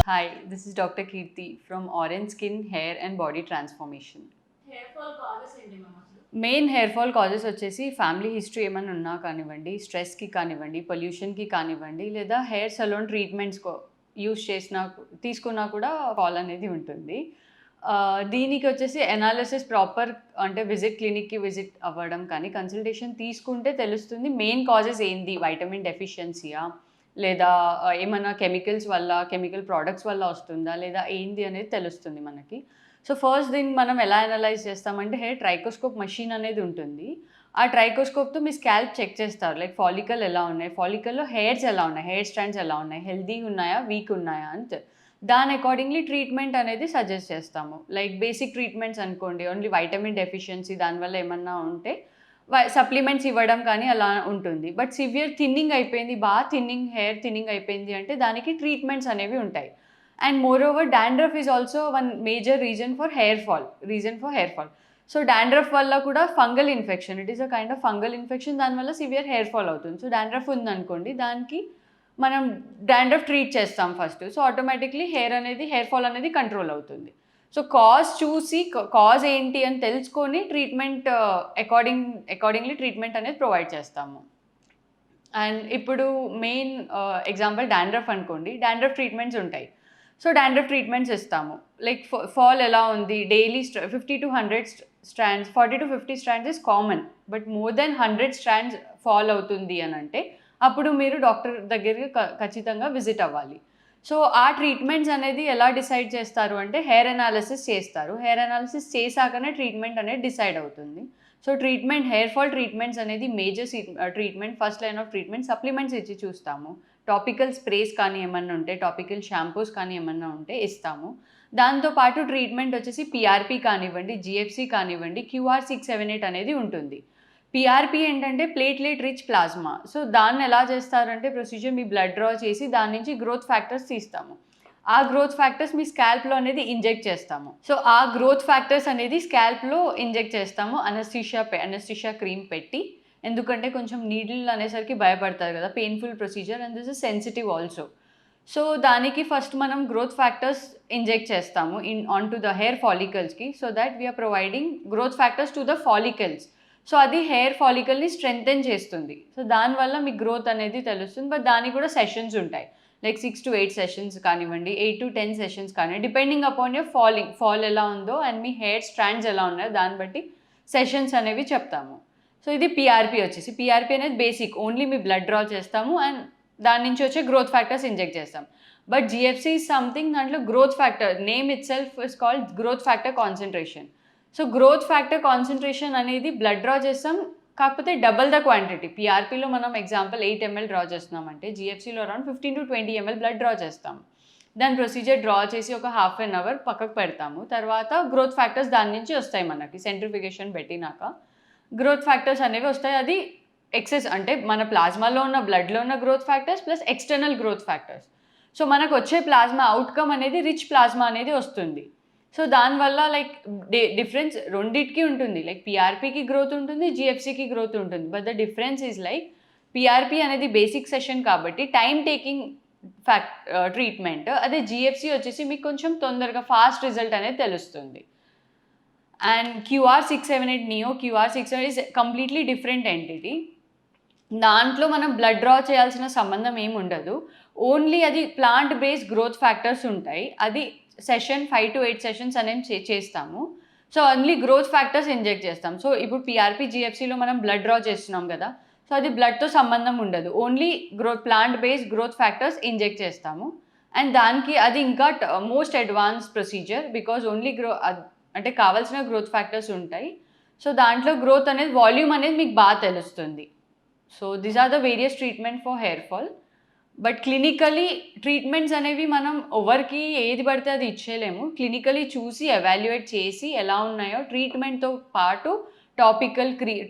Hi, this is Dr. Kirti from Orange Skin Hair and Body Transformation. Hair fall causes ఏంటి ma'am అసలు? Main hair fall causes వచ్చేసి family history ఏమైనా ఉన్నా కానివ్వండి, స్ట్రెస్కి కానివ్వండి, పొల్యూషన్కి కానివ్వండి, లేదా హెయిర్ సలూన్ ట్రీట్మెంట్స్ యూస్ చేసినా తీసుకున్నా కూడా ఫాల్ అనేది ఉంటుంది. దీనికి వచ్చేసి ఎనాలిసిస్ ప్రాపర్ అంటే క్లినిక్కి విజిట్ అవ్వడం కానీ కన్సల్టేషన్ తీసుకుంటే తెలుస్తుంది మెయిన్ కాజెస్ ఏంది, వైటమిన్ డెఫిషియన్సీయా లేదా ఏమన్నా కెమికల్ ప్రోడక్ట్స్ వల్ల వస్తుందా లేదా ఏంది అనేది తెలుస్తుంది మనకి. సో ఫస్ట్ దీన్ని మనం ఎలా అనలైజ్ చేస్తామంటే హెయిర్ ట్రైకోస్కోప్ మషీన్ అనేది ఉంటుంది. ఆ ట్రైకోస్కోప్తో మీ స్కాల్ప్ చెక్ చేస్తారు. లైక్ ఫాలికల్ ఎలా ఉన్నాయి, ఫాలికల్లో హెయిర్స్ ఎలా ఉన్నాయి, హెయిర్ స్ట్రాండ్స్ ఎలా ఉన్నాయి, హెల్తీగా ఉన్నాయా, వీక్ ఉన్నాయా అని దాని అకార్డింగ్లీ ట్రీట్మెంట్ అనేది సజెస్ట్ చేస్తాము. లైక్ బేసిక్ ట్రీట్మెంట్స్ అనుకోండి, ఓన్లీ వైటమిన్ డెఫిషియన్సీ దానివల్ల ఏమన్నా ఉంటే సప్లిమెంట్స్ ఇవ్వడం కానీ అలా ఉంటుంది. బట్ సివియర్ థిన్నింగ్ అయిపోయింది, హెయిర్ థిన్నింగ్ అయిపోయింది అంటే దానికి ట్రీట్మెంట్స్ అనేవి ఉంటాయి. And more over dandruff is also one major reason for hair fall. So dandruff వల్ల కూడా fungal infection, it is a kind of fungal infection, దానివల్ల సివియర్ హెయిర్ ఫాల్ అవుతుంది. సో డాండ్రఫ్ ఉందనుకోండి, దానికి మనం డాండ్రఫ్ ట్రీట్ చేస్తాం first. So automatically hair fall అనేది control అవుతుంది. సో కాజ్ ఏంటి అని తెలుసుకొని ట్రీట్మెంట్ అకార్డింగ్లీ ట్రీట్మెంట్ అనేది ప్రొవైడ్ చేస్తాము. అండ్ ఇప్పుడు మెయిన్ ఎగ్జాంపుల్ డాండ్రఫ్ అనుకోండి, డాండ్రఫ్ ట్రీట్మెంట్స్ ఉంటాయి. సో డాండ్రఫ్ ట్రీట్మెంట్స్ ఇస్తాము. లైక్ ఫాల్ ఎలా ఉంది, daily 50 to 100 strands, 40 to 50 strands is common. But more than 100 strands fall అవుతుంది అని అంటే అప్పుడు మీరు డాక్టర్ దగ్గరికి ఖచ్చితంగా విజిట్ అవ్వాలి. సో ఆ ట్రీట్మెంట్స్ అనేది ఎలా డిసైడ్ చేస్తారు అంటే హెయిర్ అనాలిసిస్ చేస్తారు. హెయిర్ అనాలిసిస్ చేశాకనే ట్రీట్మెంట్ అనేది డిసైడ్ అవుతుంది. సో హెయిర్ ఫాల్ ట్రీట్మెంట్స్ అనేది major treatment, first line of treatment supplements ఇచ్చి చూస్తాము. టాపికల్ స్ప్రేస్ కానీ ఏమన్నా ఉంటే, టాపికల్ షాంపూస్ కానీ ఏమన్నా ఉంటే ఇస్తాము. దాంతోపాటు ట్రీట్మెంట్ వచ్చేసి పిఆర్పి కానివ్వండి, జిఎఫ్సి కానివ్వండి, QR-678 అనేది ఉంటుంది. పిఆర్పి ఏంటంటే ప్లేట్లెట్ రిచ్ ప్లాస్మా. సో దాన్ని ఎలా చేస్తారంటే ప్రొసీజర్, మీ బ్లడ్ డ్రా చేసి దాని నుంచి గ్రోత్ ఫ్యాక్టర్స్ తీస్తాము. ఆ గ్రోత్ ఫ్యాక్టర్స్ మీ స్కాల్ప్లో అనేది ఇంజెక్ట్ చేస్తాము. సో ఆ గ్రోత్ ఫ్యాక్టర్స్ అనేది స్కాల్ప్లో ఇంజెక్ట్ చేస్తాము అనస్థీషియా క్రీమ్ పెట్టి. ఎందుకంటే కొంచెం నీడిల్ అనేసరికి భయపడతారు కదా, painful procedure and this is sensitive also. So దానికి ఫస్ట్ మనం గ్రోత్ ఫ్యాక్టర్స్ ఇంజెక్ట్ చేస్తాము ఆన్ టు ద హెయిర్ ఫాలికల్స్కి, so that we are providing growth factors to the follicles. So అది హెయిర్ ఫాలికల్ని స్ట్రెంగ్తెన్ చేస్తుంది. సో దానివల్ల మీకు గ్రోత్ అనేది తెలుస్తుంది. బట్ దానికి కూడా సెషన్స్ ఉంటాయి. లైక్ 6 to 8 సెషన్స్ కానివ్వండి, 8 to 10 సెషన్స్ కానివ్వండి, డిపెండింగ్ అపాన్ యువర్ ఫాల్ ఎలా ఉందో అండ్ మీ హెయిర్ స్ట్రాండ్స్ ఎలా ఉన్నాయో దాన్ని బట్టి సెషన్స్ అనేవి చెప్తాము. సో ఇది పిఆర్పి వచ్చేసి. పిఆర్పి అనేది బేసిక్, ఓన్లీ మీ బ్లడ్ డ్రా చేస్తాము అండ్ దాని నుంచి వచ్చే గ్రోత్ ఫ్యాక్టర్స్ ఇంజెక్ట్ చేస్తాం. బట్ జిఎఫ్సి ఈజ్ సంథింగ్, దాంట్లో growth factor name it self is called growth factor concentration. So growth factor concentration అనేది బ్లడ్ డ్రా చేస్తాం, కాకపోతే డబల్ ద క్వాంటిటీ. పిఆర్పిలో మనం ఎగ్జాంపుల్ 8 ml డ్రా చేస్తున్నామంటే జిఎఫ్సిలో around 15 to 20 ml blood draw చేస్తాం. దాని procedure draw చేసి ఒక హాఫ్ అన్ అవర్ పక్కకు పెడతాము. తర్వాత గ్రోత్ ఫ్యాక్టర్స్ దాని నుంచి వస్తాయి మనకి, సెంట్రిఫికేషన్ పెట్టినాక గ్రోత్ ఫ్యాక్టర్స్ అనేవి వస్తాయి. అది ఎక్సెస్ అంటే మన ప్లాస్మాలో ఉన్న బ్లడ్లో ఉన్న growth factors plus external growth factors. So మనకు వచ్చే ప్లాస్మా అవుట్కమ్ అనేది రిచ్ ప్లాస్మా అనేది వస్తుంది. సో దానివల్ల లైక్ డిఫరెన్స్ రెండిటికి ఉంటుంది. లైక్ పిఆర్పికి గ్రోత్ ఉంటుంది, జిఎఫ్సికి గ్రోత్ ఉంటుంది. But the difference is like PRP అనేది బేసిక్ సెషన్ కాబట్టి టైం టేకింగ్ ట్రీట్మెంట్. అదే జిఎఫ్సి వచ్చేసి మీకు కొంచెం తొందరగా ఫాస్ట్ రిజల్ట్ అనేది తెలుస్తుంది. And QR-678 neo, QR-678 is completely different entity. దాంట్లో మనం బ్లడ్ డ్రా చేయాల్సిన సంబంధం ఏమి ఉండదు. ఓన్లీ అది ప్లాంట్ బేస్డ్ గ్రోత్ ఫ్యాక్టర్స్ ఉంటాయి. అది సెషన్ 5 to 8 సెషన్స్ అనేవి చేస్తాము. So only growth factors inject చేస్తాం. సో ఇప్పుడు పిఆర్పి జిఎఫ్సిలో మనం బ్లడ్ డ్రా చేస్తున్నాం కదా, సో అది బ్లడ్తో సంబంధం ఉండదు. Only plant based growth factors inject చేస్తాము. అండ్ దానికి అది ఇంకా most advance procedure, because only అంటే కావాల్సిన గ్రోత్ ఫ్యాక్టర్స్ ఉంటాయి. సో దాంట్లో గ్రోత్ అనేది, వాల్యూమ్ అనేది మీకు బాగా తెలుస్తుంది. So these are the various treatment for hair fall. But clinically treatments అనేవి మనం ఎవరికి ఏది పడితే అది ఇచ్చేయలేము. క్లినికలీ చూసి ఎవాల్యుయేట్ చేసి ఎలా ఉన్నాయో ట్రీట్మెంట్తో పాటు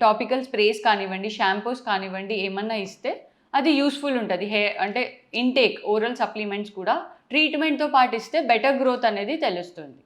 టాపికల్ స్ప్రేస్ కానివ్వండి, షాంపూస్ కానివ్వండి ఏమన్నా ఇస్తే అది యూస్ఫుల్ ఉంటుంది. అంటే ఓరల్ సప్లిమెంట్స్ కూడా ట్రీట్మెంట్తో పాటు ఇస్తే బెటర్ గ్రోత్ అనేది తెలుస్తుంది.